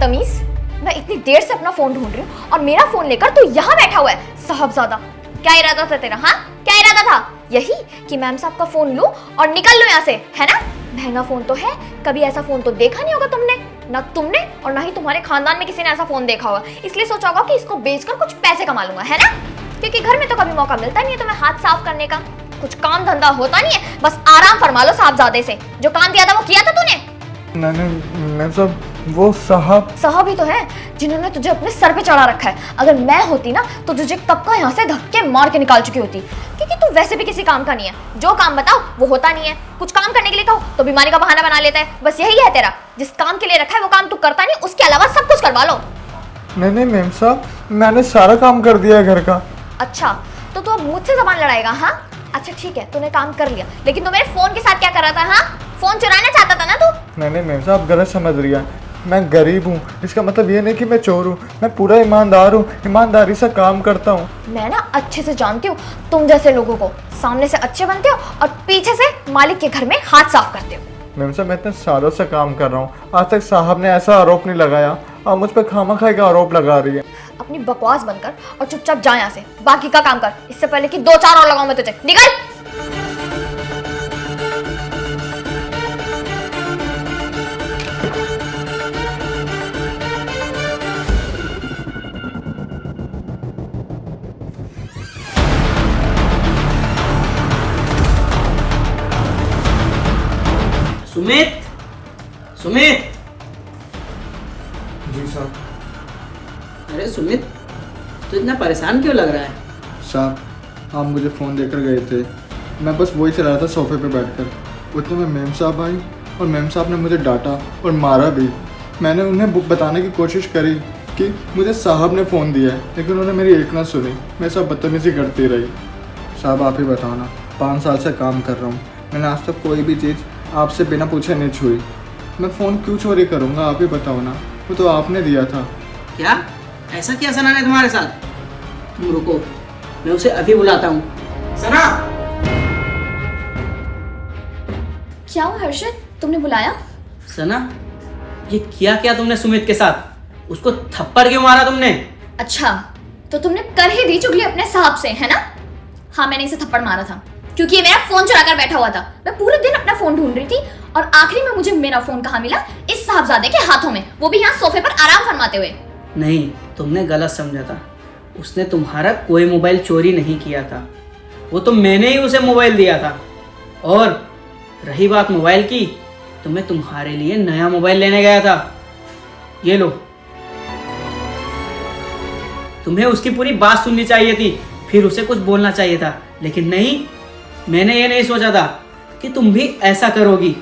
बदतमीज, मैं इतनी देर से अपना फोन ढूंढ रही हूँ और मेरा फोन लेकर तू यहाँ बैठा हुआ है साहबजादा। क्या इरादा था तेरा? हाँ, क्या इरादा था? यही कि मैम साहब का फोन लूं और निकल लूं यहाँ से, है ना? महंगा फोन तो है, कभी ऐसा फोन तो देखा नहीं होगा तुमने, ना तुमने और ना ही तुम्हारे खानदान में किसी ने ऐसा फोन देखा होगा, इसलिए सोचा होगा कि इसको बेचकर कुछ पैसे कमा लूंगा, है ना? क्योंकि घर में तो कभी मौका मिलता नहीं है तुम्हें हाथ साफ करने का, कुछ काम धंधा होता नहीं है, बस आराम फरमा लो साहबजादे से। जो काम दिया था वो किया था तूने? नहीं मैम साहब, वो साहब ही तो है जिन्होंने तुझे अपने सर पे चढ़ा रखा है। अगर मैं होती ना तो तुझे तब का यहाँ से धक्के मार के निकाल चुकी होती, क्योंकि तू वैसे भी किसी काम का नहीं है। जो काम बताओ वो होता नहीं है, कुछ काम करने के लिए कहो तो बीमारी का बहाना बना लेता है। बस यही है तेरा, जिस काम के लिए रखा है वो काम तू करता नहीं, उसके अलावा सब कुछ करवा लो। नहीं मैम साहब, मैंने सारा काम कर दिया है घर का। अच्छा, तो तू अब मुझसे जबान लड़ाएगा? हाँ अच्छा ठीक है, तूने काम कर लिया, लेकिन तू मेरे फोन के साथ क्या कर रहा था? हाँ, फोन चुराना चाहता था ना तू? नहीं मैम साहब, गलत समझ रही है। मैं गरीब हूँ, इसका मतलब ये नहीं कि मैं चोर हूँ। मैं पूरा ईमानदार हूँ, ईमानदारी से काम करता हूँ। मैं ना अच्छे से जानती हूँ तुम जैसे लोगों को, सामने से अच्छे बनते हो और पीछे से मालिक के घर में हाथ साफ करते हो। मैम साहब, मैं इतने सालों से काम कर रहा हूँ, आज तक साहब ने ऐसा आरोप नहीं लगाया। आप मुझ पर खामखा का आरोप लगा रही है। अपनी बकवास बंद कर और चुपचाप जा यहाँ से, बाकी का काम कर, इससे पहले कि 2-4 और लगाऊं मैं तुझे। निकल। सुमित, सुमित। जी साहब। अरे सुमित, तो इतना परेशान क्यों लग रहा है? साहब, आप मुझे फ़ोन देकर गए थे, मैं बस वही चला रहा था सोफे पे बैठकर। उतने में मैम साहब आई और मैम साहब ने मुझे डांटा और मारा भी। मैंने उन्हें बताने की कोशिश करी कि मुझे साहब ने फ़ोन दिया है, लेकिन उन्होंने मेरी एक ना सुनी। मैं सब बदतमीज़ी करती रही। साहब आप ही बताओ ना, 5 साल से काम कर रहा हूँ, मैंने आज तक कोई भी चीज़ आपसे बिना पूछे नहीं छुई। मैं फ़ोन क्यों चोरी करूँगा? आप ही बताओ ना, वो तो आपने दिया था। क्या? ऐसा क्या सना ने तुम्हारे साथ? तुम रुको, मैं उसे अभी बुलाता हूँ। सना! क्या हुआ हर्षद, तुमने बुलाया? सना, ये किया क्या तुमने सुमित के साथ? उसको थप्पड़ क्यों मारा तुमने? अच्छा, तो तुमने कर ही दी चुगली अपने साहब से, है ना? हाँ, मैंने इसे थप्पड़ मारा था क्योंकि ये मेरा फोन चुरा कर बैठा हुआ था। मैं पूरे दिन अपना फोन ढूंढ रही थी और आखिरी में मुझे मेरा फोन कहाँ मिला? इस साहबजादे के हाथों में, वो भी यहाँ सोफे पर आराम फरमाते हुए। नहीं, तुमने गलत समझा था। उसने तुम्हारा कोई मोबाइल चोरी नहीं किया था, वो तो मैंने ही उसे मोबाइल दिया था। और रही बात मोबाइल की, तो मैं तुम्हारे लिए नया मोबाइल लेने गया था। ये लो। तुम्हें उसकी पूरी बात सुननी चाहिए थी, फिर उसे कुछ बोलना चाहिए था, लेकिन नहीं, मैंने ये नहीं सोचा था कि तुम भी ऐसा करोगी।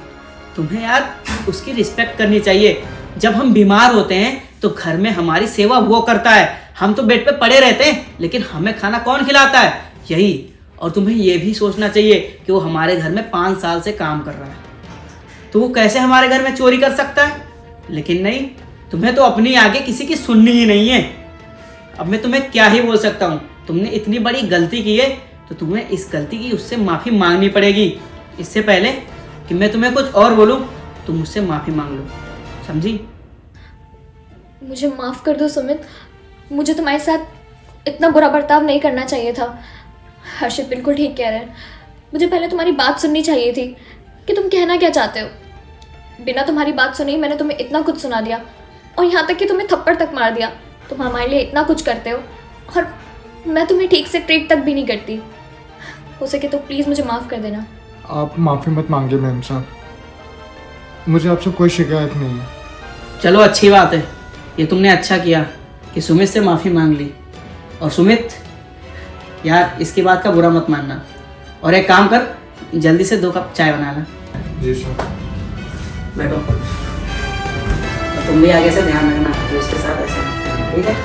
तुम्हें यार उसकी रिस्पेक्ट करनी चाहिए। जब हम बीमार होते हैं तो घर में हमारी सेवा वो करता है, हम तो बेड पे पड़े रहते हैं, लेकिन हमें खाना कौन खिलाता है? यही। और तुम्हें ये भी सोचना चाहिए कि वो हमारे घर में 5 साल से काम कर रहा है, तो वो कैसे हमारे घर में चोरी कर सकता है? लेकिन नहीं, तुम्हें तो अपनी आगे किसी की सुननी ही नहीं है। अब मैं तुम्हें क्या ही बोल सकता हूँ। तुमने इतनी बड़ी गलती की है तो तुम्हें इस गलती की उससे माफ़ी मांगनी पड़ेगी। इससे पहले कि मैं तुम्हें कुछ और बोलूँ, तुम मुझसे माफ़ी मांग लो, समझी? मुझे माफ कर दो सुमित, मुझे तुम्हारे साथ इतना बुरा बर्ताव नहीं करना चाहिए था। हर्षित बिल्कुल ठीक कह रहे हैं, मुझे पहले तुम्हारी बात सुननी चाहिए थी कि तुम कहना क्या चाहते हो। बिना तुम्हारी बात सुने ही मैंने तुम्हें इतना कुछ सुना दिया और यहाँ तक कि तुम्हें थप्पड़ तक मार दिया। तुम हमारे लिए इतना कुछ करते हो और मैं तुम्हें ठीक से ट्रीट तक भी नहीं करती। हो सके तो प्लीज़ मुझे माफ़ कर देना। आप माफ़ी मत मांगिए मैम साहब, मुझे आपसे कोई शिकायत नहीं है। चलो अच्छी बात है, ये तुमने अच्छा किया कि सुमित से माफ़ी मांग ली। और सुमित यार, इसकी बात का बुरा मत मानना, और एक काम कर, जल्दी से 2 कप चाय बना ला। जी सर। बैठो। तुम भी आगे से ध्यान रखना कि उसके साथ ऐसा, ठीक है?